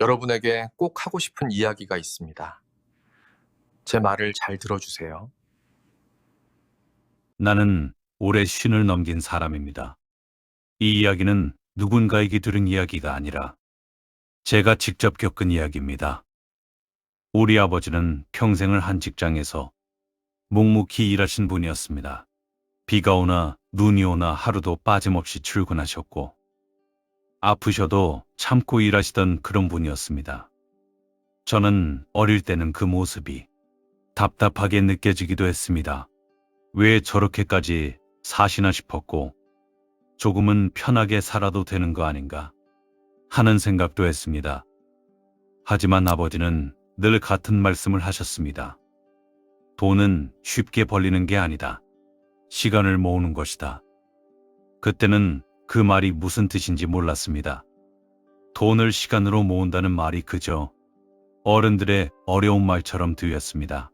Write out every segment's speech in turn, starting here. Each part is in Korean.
여러분에게 꼭 하고 싶은 이야기가 있습니다. 제 말을 잘 들어주세요. 나는 오래 쉰을 넘긴 사람입니다. 이 이야기는 누군가에게 들은 이야기가 아니라 제가 직접 겪은 이야기입니다. 우리 아버지는 평생을 한 직장에서 묵묵히 일하신 분이었습니다. 비가 오나 눈이 오나 하루도 빠짐없이 출근하셨고 아프셔도 참고 일하시던 그런 분이었습니다. 저는 어릴 때는 그 모습이 답답하게 느껴지기도 했습니다. 왜 저렇게까지 사시나 싶었고 조금은 편하게 살아도 되는 거 아닌가 하는 생각도 했습니다. 하지만 아버지는 늘 같은 말씀을 하셨습니다. 돈은 쉽게 벌리는 게 아니다. 시간을 모으는 것이다. 그때는 그 말이 무슨 뜻인지 몰랐습니다. 돈을 시간으로 모은다는 말이 그저 어른들의 어려운 말처럼 들렸습니다.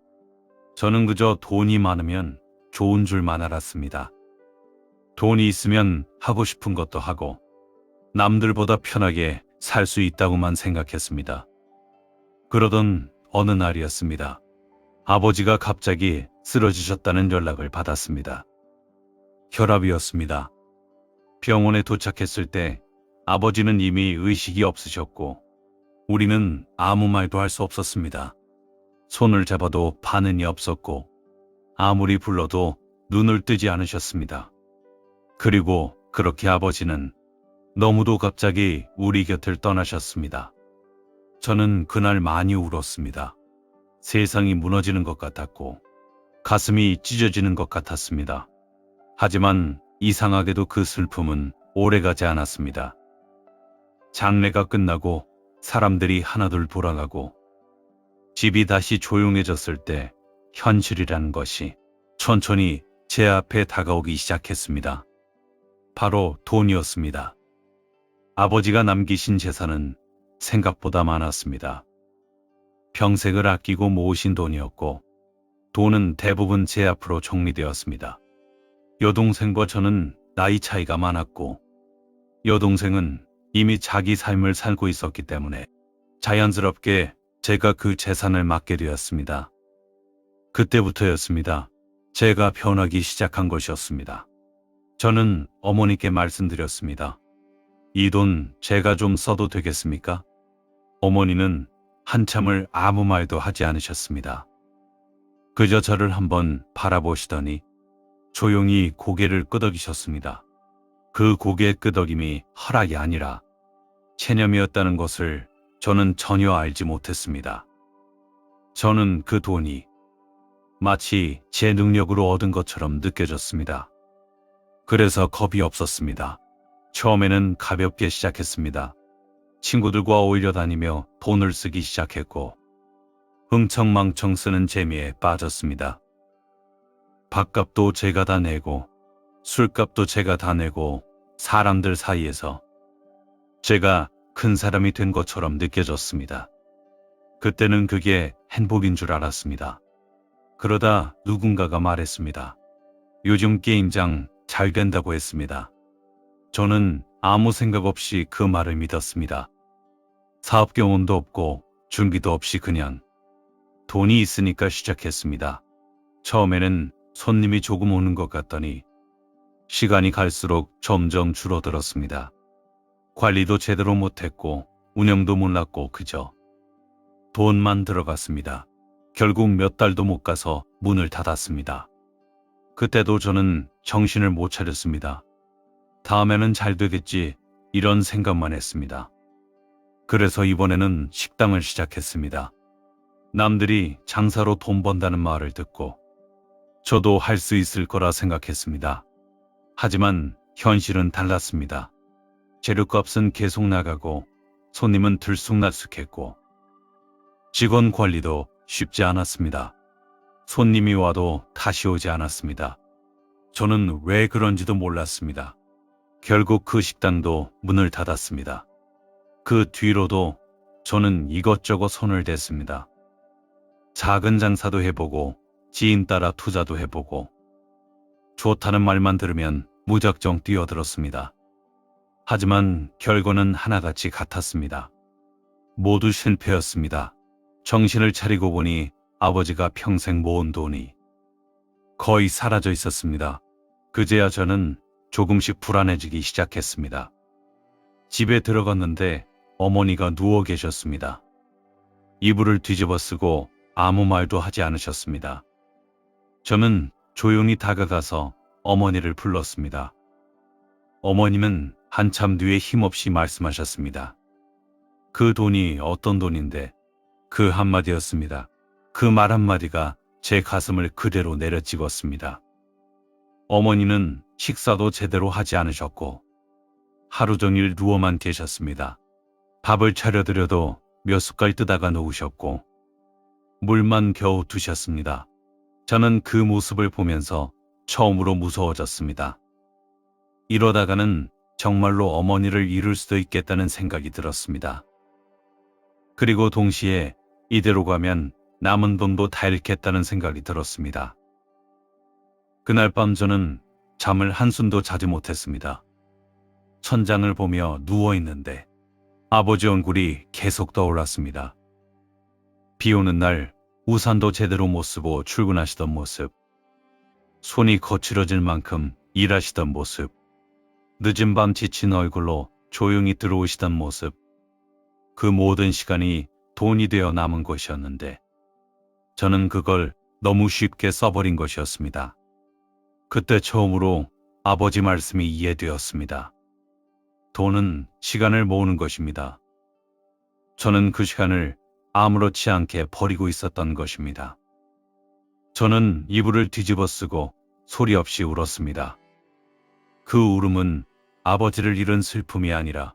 저는 그저 돈이 많으면 좋은 줄만 알았습니다. 돈이 있으면 하고 싶은 것도 하고 남들보다 편하게 살 수 있다고만 생각했습니다. 그러던 어느 날이었습니다. 아버지가 갑자기 쓰러지셨다는 연락을 받았습니다. 혈압이었습니다. 병원에 도착했을 때 아버지는 이미 의식이 없으셨고 우리는 아무 말도 할 수 없었습니다. 손을 잡아도 반응이 없었고 아무리 불러도 눈을 뜨지 않으셨습니다. 그리고 그렇게 아버지는 너무도 갑자기 우리 곁을 떠나셨습니다. 저는 그날 많이 울었습니다. 세상이 무너지는 것 같았고 가슴이 찢어지는 것 같았습니다. 하지만 이상하게도 그 슬픔은 오래가지 않았습니다. 장례가 끝나고 사람들이 하나둘 돌아가고 집이 다시 조용해졌을 때 현실이라는 것이 천천히 제 앞에 다가오기 시작했습니다. 바로 돈이었습니다. 아버지가 남기신 재산은 생각보다 많았습니다. 평생을 아끼고 모으신 돈이었고 돈은 대부분 제 앞으로 정리되었습니다. 여동생과 저는 나이 차이가 많았고 여동생은 이미 자기 삶을 살고 있었기 때문에 자연스럽게 제가 그 재산을 맡게 되었습니다. 그때부터였습니다. 제가 변하기 시작한 것이었습니다. 저는 어머니께 말씀드렸습니다. 이 돈 제가 좀 써도 되겠습니까? 어머니는 한참을 아무 말도 하지 않으셨습니다. 그저 저를 한번 바라보시더니 조용히 고개를 끄덕이셨습니다. 그 고개 끄덕임이 허락이 아니라 체념이었다는 것을 저는 전혀 알지 못했습니다. 저는 그 돈이 마치 제 능력으로 얻은 것처럼 느껴졌습니다. 그래서 겁이 없었습니다. 처음에는 가볍게 시작했습니다. 친구들과 어울려 다니며 돈을 쓰기 시작했고 흥청망청 쓰는 재미에 빠졌습니다. 밥값도 제가 다 내고 술값도 제가 다 내고 사람들 사이에서 제가 큰 사람이 된 것처럼 느껴졌습니다. 그때는 그게 행복인 줄 알았습니다. 그러다 누군가가 말했습니다. 요즘 게임장 잘 된다고 했습니다. 저는 아무 생각 없이 그 말을 믿었습니다. 사업 경험도 없고 준비도 없이 그냥 돈이 있으니까 시작했습니다. 처음에는 손님이 조금 오는 것 같더니 시간이 갈수록 점점 줄어들었습니다. 관리도 제대로 못했고 운영도 몰랐고 그저 돈만 들어갔습니다. 결국 몇 달도 못 가서 문을 닫았습니다. 그때도 저는 정신을 못 차렸습니다. 다음에는 잘 되겠지 이런 생각만 했습니다. 그래서 이번에는 식당을 시작했습니다. 남들이 장사로 돈 번다는 말을 듣고 저도 할 수 있을 거라 생각했습니다. 하지만 현실은 달랐습니다. 재료값은 계속 나가고 손님은 들쑥날쑥했고 직원 관리도 쉽지 않았습니다. 손님이 와도 다시 오지 않았습니다. 저는 왜 그런지도 몰랐습니다. 결국 그 식당도 문을 닫았습니다. 그 뒤로도 저는 이것저것 손을 댔습니다. 작은 장사도 해보고 지인 따라 투자도 해보고 좋다는 말만 들으면 무작정 뛰어들었습니다. 하지만 결과는 하나같이 같았습니다. 모두 실패였습니다. 정신을 차리고 보니 아버지가 평생 모은 돈이 거의 사라져 있었습니다. 그제야 저는 조금씩 불안해지기 시작했습니다. 집에 들어갔는데 어머니가 누워 계셨습니다. 이불을 뒤집어 쓰고 아무 말도 하지 않으셨습니다. 저는 조용히 다가가서 어머니를 불렀습니다. 어머님은 한참 뒤에 힘없이 말씀하셨습니다. 그 돈이 어떤 돈인데? 그 한마디였습니다. 그 말 한마디가 제 가슴을 그대로 내려찍었습니다. 어머니는 식사도 제대로 하지 않으셨고 하루 종일 누워만 계셨습니다. 밥을 차려드려도 몇 숟갈 뜨다가 놓으셨고 물만 겨우 드셨습니다. 저는 그 모습을 보면서 처음으로 무서워졌습니다. 이러다가는 정말로 어머니를 잃을 수도 있겠다는 생각이 들었습니다. 그리고 동시에 이대로 가면 남은 돈도 다 잃겠다는 생각이 들었습니다. 그날 밤 저는 잠을 한숨도 자지 못했습니다. 천장을 보며 누워있는데 아버지 얼굴이 계속 떠올랐습니다. 비 오는 날 우산도 제대로 못 쓰고 출근하시던 모습, 손이 거칠어질 만큼 일하시던 모습, 늦은 밤 지친 얼굴로 조용히 들어오시던 모습, 그 모든 시간이 돈이 되어 남은 것이었는데 저는 그걸 너무 쉽게 써버린 것이었습니다. 그때 처음으로 아버지 말씀이 이해되었습니다. 돈은 시간을 모으는 것입니다. 저는 그 시간을 아무렇지 않게 버리고 있었던 것입니다. 저는 이불을 뒤집어 쓰고 소리 없이 울었습니다. 그 울음은 아버지를 잃은 슬픔이 아니라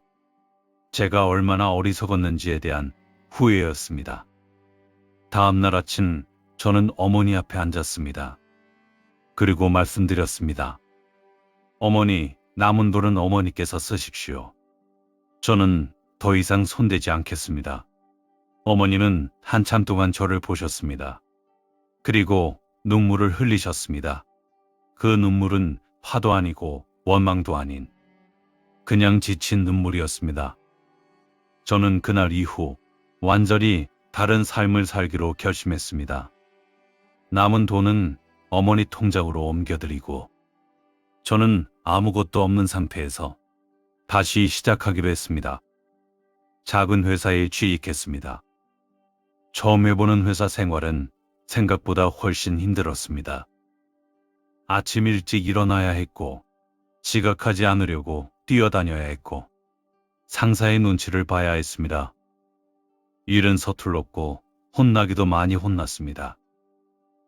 제가 얼마나 어리석었는지에 대한 후회였습니다. 다음 날 아침 저는 어머니 앞에 앉았습니다. 그리고 말씀드렸습니다. 어머니, 남은 돈은 어머니께서 쓰십시오. 저는 더 이상 손대지 않겠습니다. 어머니는 한참 동안 저를 보셨습니다. 그리고 눈물을 흘리셨습니다. 그 눈물은 화도 아니고 원망도 아닌 그냥 지친 눈물이었습니다. 저는 그날 이후 완전히 다른 삶을 살기로 결심했습니다. 남은 돈은 어머니 통장으로 옮겨드리고 저는 아무것도 없는 상태에서 다시 시작하기로 했습니다. 작은 회사에 취직했습니다. 처음 해보는 회사 생활은 생각보다 훨씬 힘들었습니다. 아침 일찍 일어나야 했고 지각하지 않으려고 뛰어다녀야 했고 상사의 눈치를 봐야 했습니다. 일은 서툴렀고 혼나기도 많이 혼났습니다.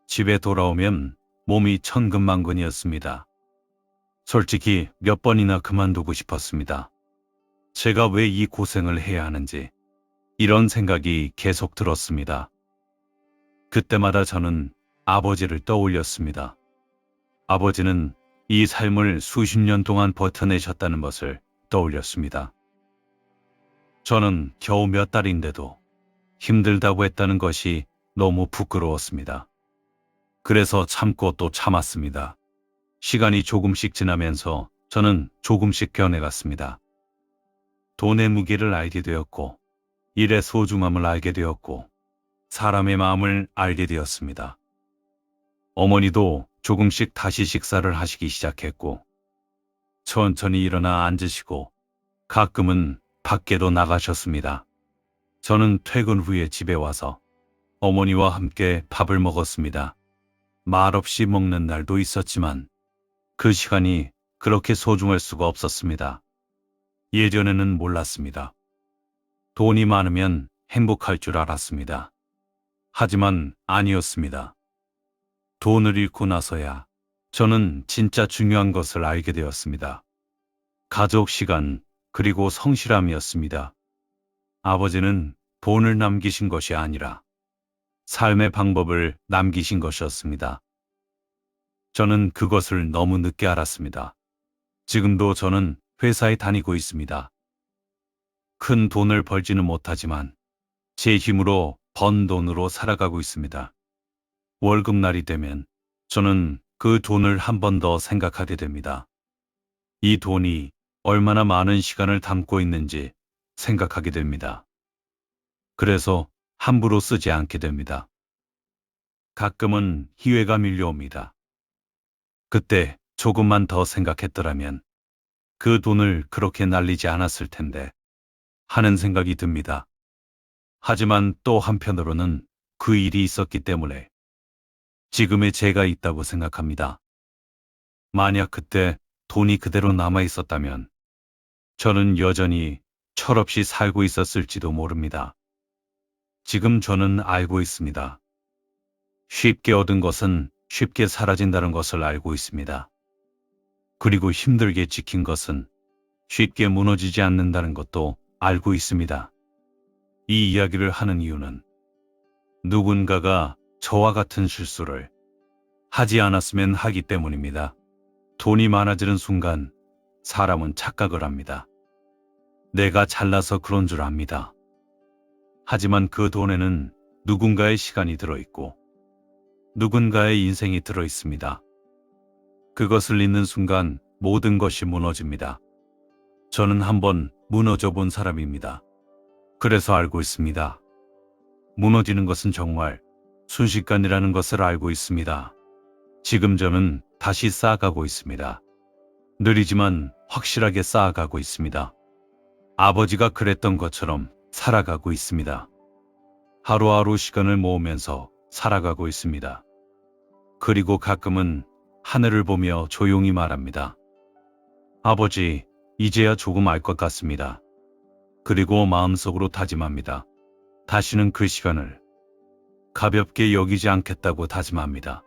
집에 돌아오면 몸이 천근만근이었습니다. 솔직히 몇 번이나 그만두고 싶었습니다. 제가 왜 이 고생을 해야 하는지 이런 생각이 계속 들었습니다. 그때마다 저는 아버지를 떠올렸습니다. 아버지는 이 삶을 수십 년 동안 버텨내셨다는 것을 떠올렸습니다. 저는 겨우 몇 달인데도 힘들다고 했다는 것이 너무 부끄러웠습니다. 그래서 참고 또 참았습니다. 시간이 조금씩 지나면서 저는 조금씩 변해갔습니다. 돈의 무게를 알게 되었고, 일의 소중함을 알게 되었고, 사람의 마음을 알게 되었습니다. 어머니도 조금씩 다시 식사를 하시기 시작했고, 천천히 일어나 앉으시고, 가끔은 밖에도 나가셨습니다. 저는 퇴근 후에 집에 와서 어머니와 함께 밥을 먹었습니다. 말없이 먹는 날도 있었지만 그 시간이 그렇게 소중할 수가 없었습니다. 예전에는 몰랐습니다. 돈이 많으면 행복할 줄 알았습니다. 하지만 아니었습니다. 돈을 잃고 나서야 저는 진짜 중요한 것을 알게 되었습니다. 가족 시간, 그리고 성실함이었습니다. 아버지는 돈을 남기신 것이 아니라 삶의 방법을 남기신 것이었습니다. 저는 그것을 너무 늦게 알았습니다. 지금도 저는 회사에 다니고 있습니다. 큰 돈을 벌지는 못하지만 제 힘으로 번 돈으로 살아가고 있습니다. 월급날이 되면 저는 그 돈을 한 번 더 생각하게 됩니다. 이 돈이 얼마나 많은 시간을 담고 있는지 생각하게 됩니다. 그래서 함부로 쓰지 않게 됩니다. 가끔은 기회가 밀려옵니다. 그때 조금만 더 생각했더라면 그 돈을 그렇게 날리지 않았을 텐데 하는 생각이 듭니다. 하지만 또 한편으로는 그 일이 있었기 때문에 지금의 제가 있다고 생각합니다. 만약 그때 돈이 그대로 남아 있었다면 저는 여전히 철없이 살고 있었을지도 모릅니다. 지금 저는 알고 있습니다. 쉽게 얻은 것은 쉽게 사라진다는 것을 알고 있습니다. 그리고 힘들게 지킨 것은 쉽게 무너지지 않는다는 것도 알고 있습니다. 이 이야기를 하는 이유는 누군가가 저와 같은 실수를 하지 않았으면 하기 때문입니다. 돈이 많아지는 순간 사람은 착각을 합니다. 내가 잘나서 그런 줄 압니다. 하지만 그 돈에는 누군가의 시간이 들어있고 누군가의 인생이 들어있습니다. 그것을 잃는 순간 모든 것이 무너집니다. 저는 한번 무너져 본 사람입니다. 그래서 알고 있습니다. 무너지는 것은 정말 순식간이라는 것을 알고 있습니다. 지금 저는 다시 쌓아가고 있습니다. 느리지만 확실하게 쌓아가고 있습니다. 아버지가 그랬던 것처럼 살아가고 있습니다. 하루하루 시간을 모으면서 살아가고 있습니다. 그리고 가끔은 하늘을 보며 조용히 말합니다. 아버지, 이제야 조금 알 것 같습니다. 그리고 마음속으로 다짐합니다. 다시는 그 시간을 가볍게 여기지 않겠다고 다짐합니다.